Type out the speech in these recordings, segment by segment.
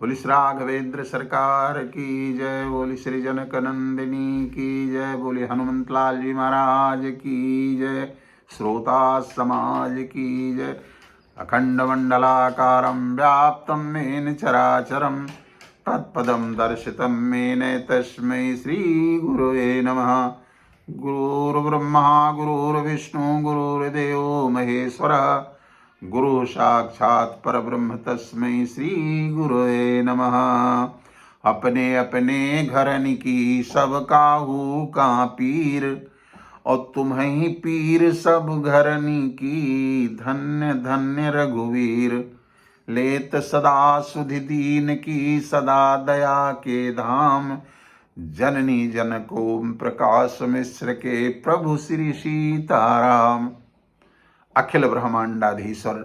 बोली श्री राघवेंद्र सरकार की जय, बोली श्री जनक नंदिनी की जय, बोली हनुमंत लाल जी महाराज की जय, श्रोता समाज की जय। अखंड मंडलाकारं व्याप्तं येन चराचरं तत्पदं दर्शितं येन तस्मै श्री गुरुवे नमः। गुरुर्ब्रह्मा गुरुर्विष्णु गुरुर्देवो महेश्वरः, गुरु साक्षात् परब्रह्म तस्मै श्री गुरुवे नमः। अपने अपने घरन की सब काहू का पीर, और तुम्हें पीर सब घरनी की, धन्य धन्य रघुवीर। लेत सदा सुधि दीन की, सदा दया के धाम, जननी जनको प्रकाश मिश्र के, प्रभु श्री सीताराम। अखिल ब्रह्मांडाधीश्वर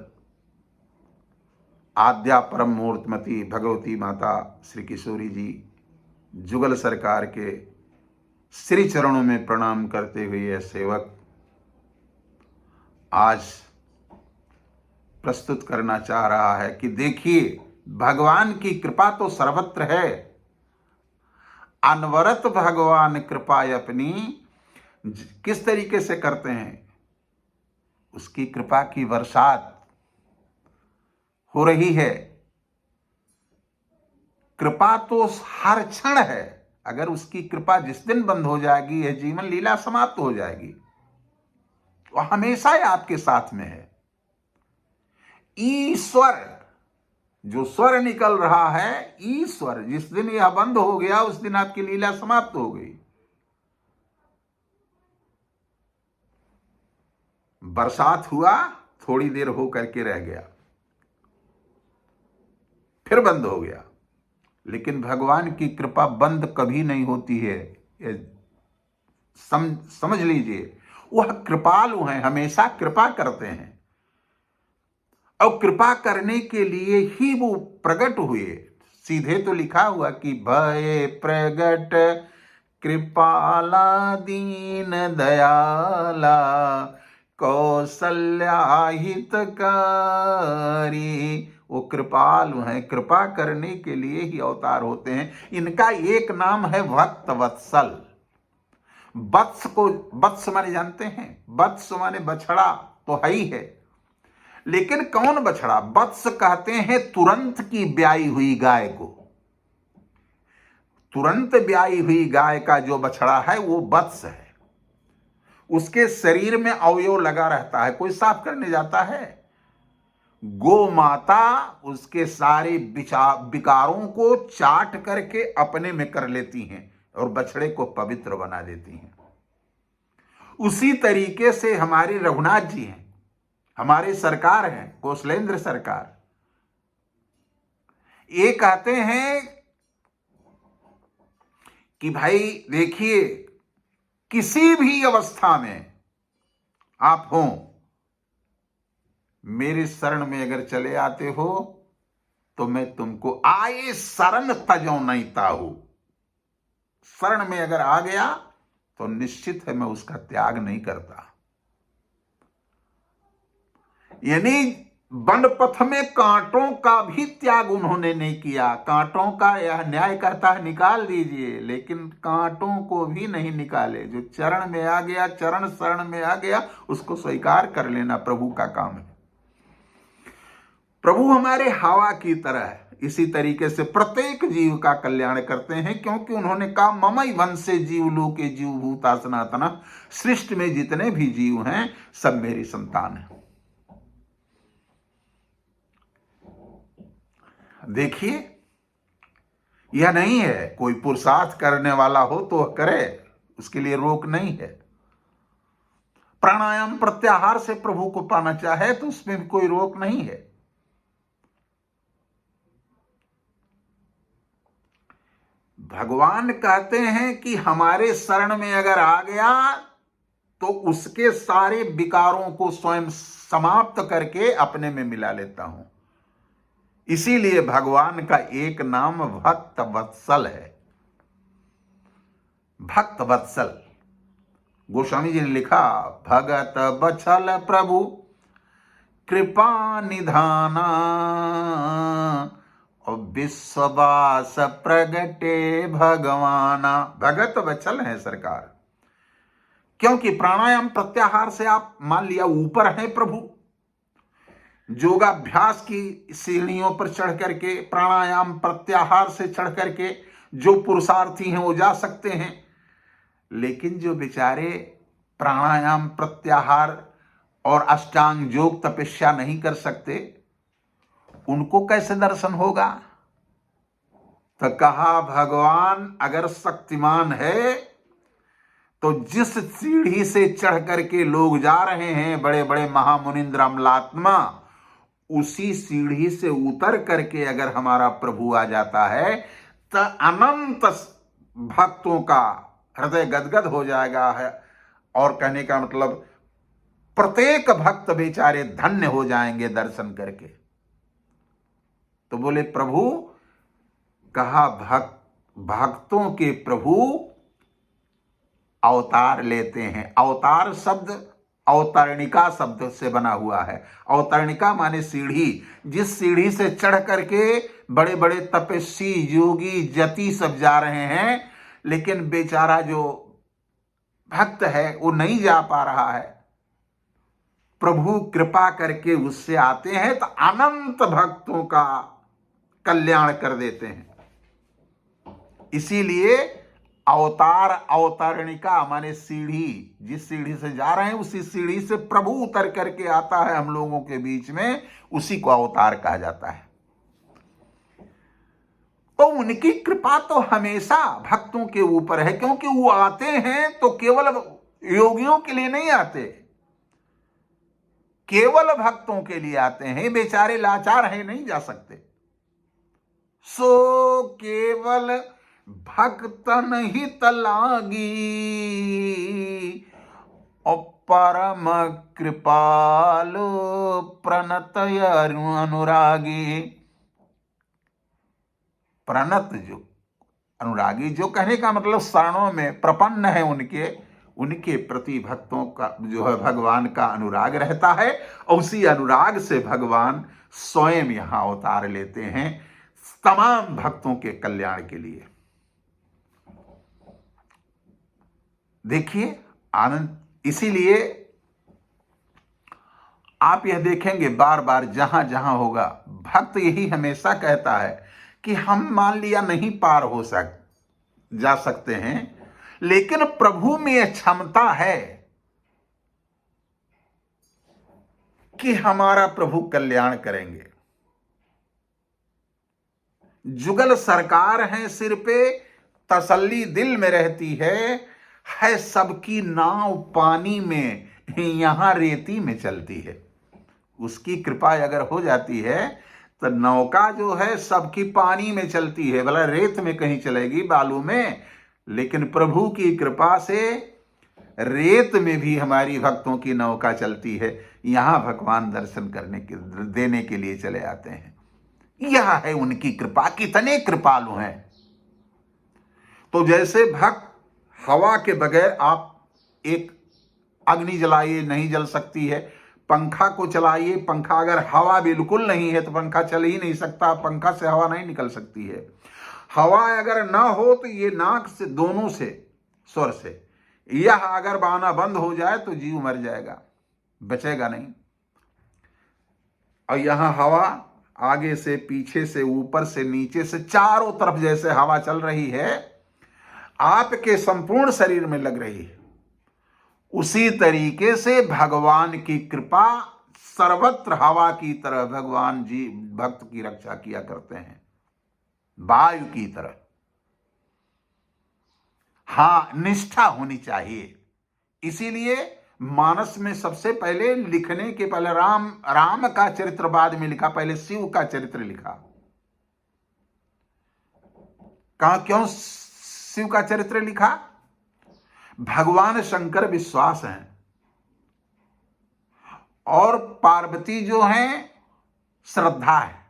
आद्या परम मूर्तमती भगवती माता श्री किशोरी जी जुगल सरकार के श्री चरणों में प्रणाम करते हुए यह सेवक आज प्रस्तुत करना चाह रहा है कि देखिए, भगवान की कृपा तो सर्वत्र है। अनवरत भगवान कृपा अपनी किस तरीके से करते हैं, उसकी कृपा की बरसात हो रही है। कृपा तो हर क्षण है, अगर उसकी कृपा जिस दिन बंद हो जाएगी, यह जीवन लीला समाप्त हो जाएगी। वो हमेशा ही आपके साथ में है। ईश्वर, जो स्वर निकल रहा है, ईश्वर, जिस दिन यह बंद हो गया उस दिन आपकी लीला समाप्त हो गई। बरसात हुआ, थोड़ी देर हो करके रह गया, फिर बंद हो गया। लेकिन भगवान की कृपा बंद कभी नहीं होती है, समझ लीजिए। वह कृपालु हैं, हमेशा कृपा करते हैं, और कृपा करने के लिए ही वो प्रकट हुए। सीधे तो लिखा हुआ कि भय प्रगट कृपाला दीन दयाला, कौशल्या हितकारी। वो कृपालु हैं, कृपा करने के लिए ही अवतार होते हैं। इनका एक नाम है भक्त वत्सल। वत्स को, वत्स माने जानते हैं, वत्स माने बछड़ा तो है ही है, लेकिन कौन बछड़ा? वत्स कहते हैं तुरंत की ब्याई हुई गाय को। तुरंत ब्याई हुई गाय का जो बछड़ा है वो वत्स है। उसके शरीर में अवयव लगा रहता है, कोई साफ करने जाता है। गो माता उसके सारे विकारों को चाट करके अपने में कर लेती हैं और बछड़े को पवित्र बना देती हैं। उसी तरीके से हमारे रघुनाथ जी हैं, हमारे सरकार हैं, कौशलेंद्र सरकार। ये कहते हैं कि भाई देखिए, किसी भी अवस्था में आप हो, मेरे शरण में अगर चले आते हो तो मैं तुमको आए शरण तजो नहीं ताहू। शरण में अगर आ गया तो निश्चित है मैं उसका त्याग नहीं करता। यानी वन पथ में कांटों का भी त्याग उन्होंने नहीं किया। कांटों का यह न्याय कहता है निकाल दीजिए, लेकिन कांटों को भी नहीं निकाले। जो चरण में आ गया, चरण शरण में आ गया, उसको स्वीकार कर लेना प्रभु का काम है। प्रभु हमारे हवा की तरह है, इसी तरीके से प्रत्येक जीव का कल्याण करते हैं, क्योंकि उन्होंने कहा ममई वंशे जीव लोके जीव भूता सनातना। सृष्टि में जितने भी जीव हैं सब मेरी संतान हैं। देखिए, यह नहीं है कोई पुरुषार्थ करने वाला हो तो करे, उसके लिए रोक नहीं है। प्राणायाम प्रत्याहार से प्रभु को पाना चाहे तो उसमें भी कोई रोक नहीं है। भगवान कहते हैं कि हमारे शरण में अगर आ गया तो उसके सारे विकारों को स्वयं समाप्त करके अपने में मिला लेता हूं। इसीलिए भगवान का एक नाम भक्त वत्सल है। भक्त वत्सल गोस्वामी जी ने लिखा, भगत बछल प्रभु कृपा निधाना, और विश्वास प्रगटे भगवाना, भगत वचल है सरकार। क्योंकि प्राणायाम प्रत्याहार से आप मान लिया ऊपर हैं प्रभु, योगाभ्यास की सीढ़ियों पर चढ़ करके, प्राणायाम प्रत्याहार से चढ़ करके जो पुरुषार्थी हैं वो जा सकते हैं, लेकिन जो बेचारे प्राणायाम प्रत्याहार और अष्टांग योग तपस्या नहीं कर सकते, उनको कैसे दर्शन होगा? तो कहा भगवान अगर शक्तिमान है तो जिस सीढ़ी से चढ़ करके लोग जा रहे हैं बड़े बड़े महामुनिंद्र अमलात्मा, उसी सीढ़ी से उतर करके अगर हमारा प्रभु आ जाता है तो अनंत भक्तों का हृदय गदगद हो जाएगा है। और कहने का मतलब प्रत्येक भक्त बेचारे धन्य हो जाएंगे दर्शन करके। तो बोले प्रभु, कहा भक्तों के प्रभु अवतार लेते हैं। अवतार शब्द अवतरणिका शब्द से बना हुआ है। अवतरणिका माने सीढ़ी, जिस सीढ़ी से चढ़ करके बड़े बड़े तपस्वी योगी जति सब जा रहे हैं, लेकिन बेचारा जो भक्त है वो नहीं जा पा रहा है, प्रभु कृपा करके उससे आते हैं तो अनंत भक्तों का कल्याण कर देते हैं। इसीलिए अवतार अवतरणिका माने सीढ़ी, जिस सीढ़ी से जा रहे हैं उसी सीढ़ी से प्रभु उतर करके आता है हम लोगों के बीच में, उसी को अवतार कहा जाता है। तो उनकी कृपा तो हमेशा भक्तों के ऊपर है, क्योंकि वो आते हैं तो केवल योगियों के लिए नहीं आते, केवल भक्तों के लिए आते हैं। बेचारे लाचार हैं, नहीं जा सकते। सो केवल भक्तन हित लागी और परम कृपालो प्रणत अनुरागी। प्रणत जो अनुरागी, जो कहने का मतलब शरणों में प्रपन्न है, उनके प्रति भक्तों का जो है भगवान का अनुराग रहता है, और उसी अनुराग से भगवान स्वयं यहां अवतार लेते हैं तमाम भक्तों के कल्याण के लिए। देखिए आनंद, इसीलिए आप यह देखेंगे बार बार जहां जहां होगा, भक्त यही हमेशा कहता है कि हम मान लिया नहीं पार हो जा सकते हैं, लेकिन प्रभु में यह क्षमता है कि हमारा प्रभु कल्याण करेंगे। जुगल सरकार है सिर पे, तसल्ली दिल में रहती है सबकी नाव पानी में, यहां रेती में चलती है। उसकी कृपा अगर हो जाती है तो नौका जो है सबकी पानी में चलती है, भला रेत में कहीं चलेगी, बालू में, लेकिन प्रभु की कृपा से रेत में भी हमारी भक्तों की नौका चलती है। यहां भगवान दर्शन देने के लिए चले आते हैं। यह है उनकी कृपा, कितने कृपालु हैं। तो जैसे भक्त हवा के बगैर आप एक अग्नि जलाइए, नहीं जल सकती है। पंखा को चलाइए, पंखा अगर हवा बिल्कुल नहीं है तो पंखा चल ही नहीं सकता, पंखा से हवा नहीं निकल सकती है। हवा अगर ना हो तो ये नाक से, दोनों से, स्वर से, यह अगर बाना बंद हो जाए तो जीव मर जाएगा, बचेगा नहीं। और यहां हवा आगे से, पीछे से, ऊपर से, नीचे से, चारों तरफ जैसे हवा चल रही है, आपके संपूर्ण शरीर में लग रही है, उसी तरीके से भगवान की कृपा सर्वत्र हवा की तरह भगवान जी भक्त की रक्षा किया करते हैं, वायु की तरह। हां, निष्ठा होनी चाहिए। इसीलिए मानस में सबसे पहले लिखने के पहले राम का चरित्र बाद में लिखा, पहले शिव का चरित्र लिखा। कहा क्यों शिव का चरित्र लिखा? भगवान शंकर विश्वास हैं और पार्वती जो हैं श्रद्धा है,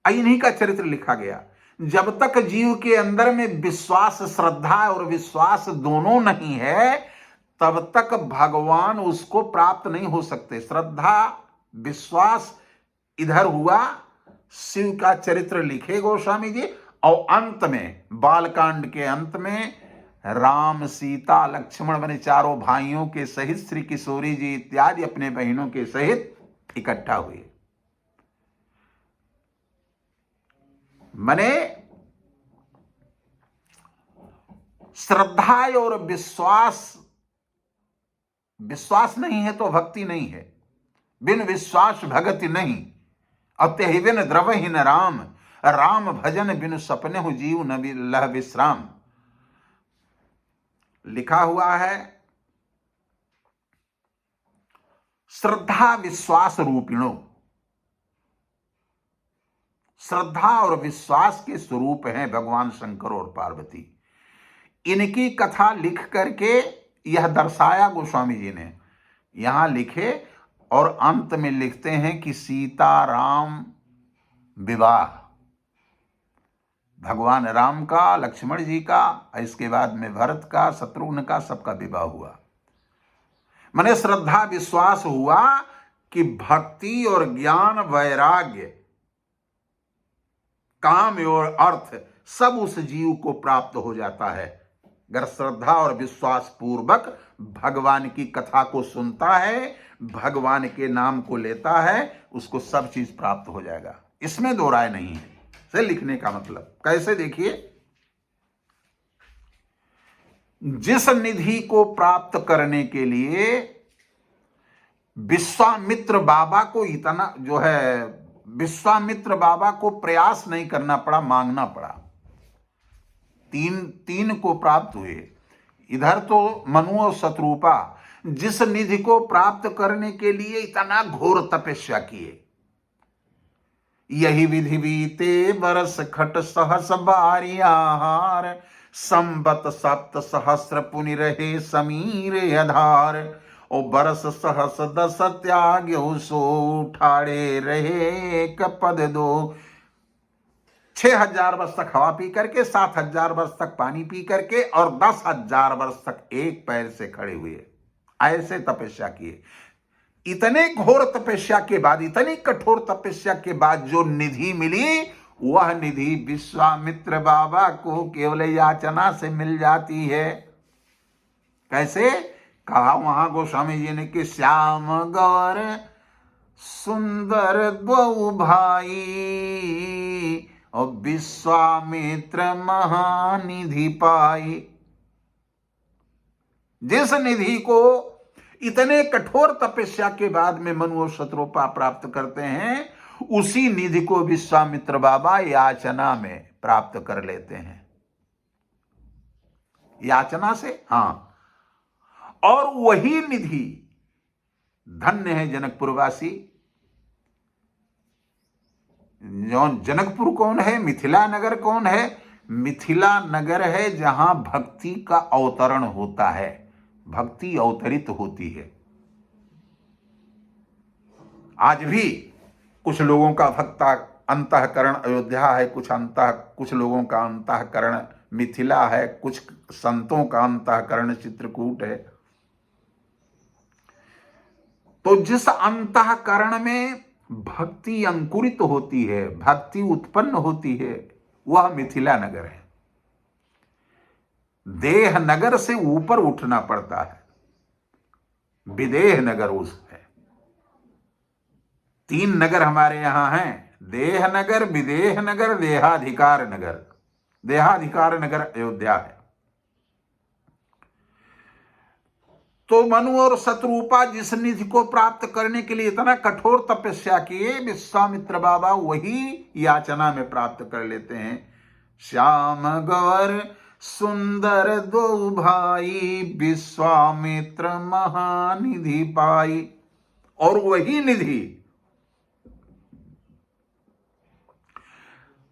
इन्हीं का चरित्र लिखा गया। जब तक जीव के अंदर में विश्वास, श्रद्धा और विश्वास दोनों नहीं है, तब तक भगवान उसको प्राप्त नहीं हो सकते। श्रद्धा, विश्वास, इधर हुआ शिव का चरित्र लिखे गोस्वामी जी, और अंत में बालकांड के अंत में राम सीता लक्ष्मण बने चारों भाइयों के सहित श्री किशोरी जी इत्यादि अपने बहनों के सहित इकट्ठा हुए। मने श्रद्धा और विश्वास, विश्वास नहीं है तो भक्ति नहीं है, बिन विश्वास भगति नहीं, अत्यहि बिन द्रवहि न राम, राम भजन बिन सपने हो जीव न लह विश्राम। लिखा हुआ है श्रद्धा विश्वास रूपिणो, श्रद्धा और विश्वास के स्वरूप हैं भगवान शंकर और पार्वती। इनकी कथा लिख करके यह दर्शाया गोस्वामी जी ने, यहां लिखे और अंत में लिखते हैं कि सीता राम विवाह, भगवान राम का, लक्ष्मण जी का, इसके बाद में भरत का, शत्रुघ्न का, सबका विवाह हुआ। माने श्रद्धा विश्वास हुआ कि भक्ति और ज्ञान वैराग्य काम और अर्थ सब उस जीव को प्राप्त हो जाता है अगर श्रद्धा और विश्वास पूर्वक भगवान की कथा को सुनता है, भगवान के नाम को लेता है, उसको सब चीज प्राप्त हो जाएगा। इसमें दो राय नहीं है। से लिखने का मतलब कैसे देखिए, जिस निधि को प्राप्त करने के लिए विश्वामित्र बाबा को इतना जो है, विश्वामित्र बाबा को प्रयास नहीं करना पड़ा, मांगना पड़ा। तीन को प्राप्त हुए। इधर तो मनु और शत्रुपा जिस निधि को प्राप्त करने के लिए इतना घोर तपस्या किए, यही विधि बीते बरस खट सहस बारी आहार, संबत सप्त सहस्र पुनि रहे समीर आधार, ओ बरस सहस दस त्याग्यो सो ठाड़े रहे कपद दो। 6000 वर्ष तक हवा पी करके, 7000 वर्ष तक पानी पी करके और 10,000 वर्ष तक एक पैर से खड़े हुए, ऐसे तपस्या किए। इतने घोर तपस्या के बाद, इतनी कठोर तपस्या के बाद जो निधि मिली, वह निधि विश्वामित्र बाबा को केवल याचना से मिल जाती है। कैसे कहा वहां गोस्वामी जी ने कि श्याम गौर सुंदर दो भाई और विश्वामित्र महानिधि पाई। जिस निधि को इतने कठोर तपस्या के बाद में मनु और शत्रुपा प्राप्त करते हैं, उसी निधि को विश्वामित्र बाबा याचना में प्राप्त कर लेते हैं। याचना से, हां। और वही निधि धन्य है जनकपुरवासी। जनकपुर कौन है? मिथिला नगर कौन है? मिथिला नगर है जहां भक्ति का अवतरण होता है, भक्ति अवतरित होती है। आज भी कुछ लोगों का भक्ता अंतःकरण अयोध्या है, कुछ लोगों का अंतःकरण मिथिला है, कुछ संतों का अंतःकरण चित्रकूट है। तो जिस अंतःकरण में भक्ति अंकुरित होती है, भक्ति उत्पन्न होती है, वह मिथिला नगर है। देह नगर से ऊपर उठना पड़ता है, विदेह नगर उस है। 3 नगर हमारे यहां हैं, देह नगर, विदेह नगर, देहाधिकार नगर। देहाधिकार नगर अयोध्या है। तो मनु और शत्रुपा जिस निधि को प्राप्त करने के लिए इतना कठोर तपस्या किए, विश्वामित्र बाबा वही याचना में प्राप्त कर लेते हैं। श्याम गौर सुंदर दो भाई, विश्वामित्र महानिधि पाई। और वही निधि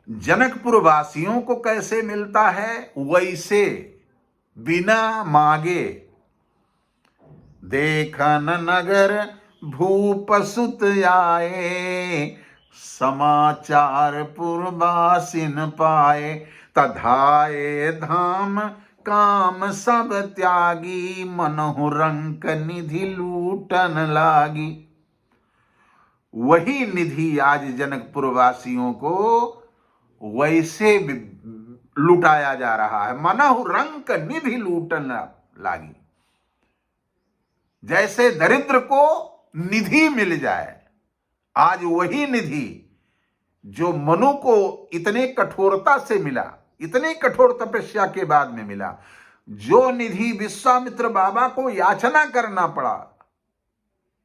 जनकपुर वासियों को कैसे मिलता है? वैसे बिना मांगे। देखन नगर भूप सुत आए, समाचार पुरवासिन पाए, तधाए धाम काम सब त्यागी, मनहु रंक निधि लूटन लागी। वही निधि आज जनकपुर वासियों को वैसे लुटाया जा रहा है। मनहु रंक निधि लूटन लागी, जैसे दरिद्र को निधि मिल जाए, आज वही निधि जो मनु को इतने कठोरता से मिला, इतनी कठोर तपस्या के बाद में मिला, जो निधि विश्वामित्र बाबा को याचना करना पड़ा,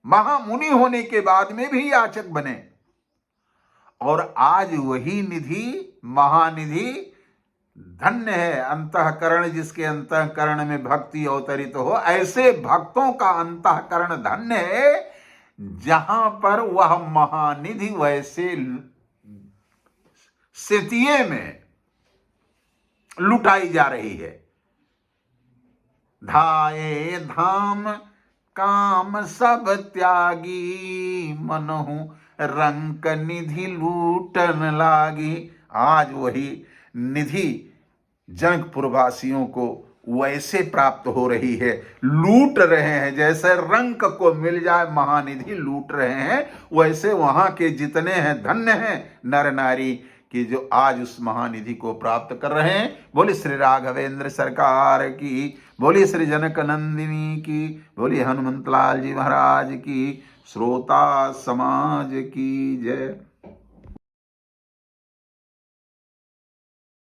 महामुनि होने के बाद में भी याचक बने, और आज वही निधि, महानिधि, धन्य है अंतःकरण जिसके अंतःकरण में भक्ति अवतरित हो। ऐसे भक्तों का अंतःकरण धन्य है जहां पर वह महानिधि वैसे स्थितिये में लुटाई जा रही है। धाये धाम काम सब त्यागी, मनहु रंक निधि लूटन लागी। आज वही निधि जनकपुर वासियों को वैसे प्राप्त हो रही है, लूट रहे हैं, जैसे रंक को मिल जाए महानिधि लूट रहे हैं, वैसे वहां के जितने हैं धन्य हैं नर नारी कि जो आज उस महानिधि को प्राप्त कर रहे हैं। बोली श्री राघवेंद्र सरकार की, बोली श्री जनक नंदिनी की, बोली हनुमंत लाल जी महाराज की, श्रोता समाज की जय।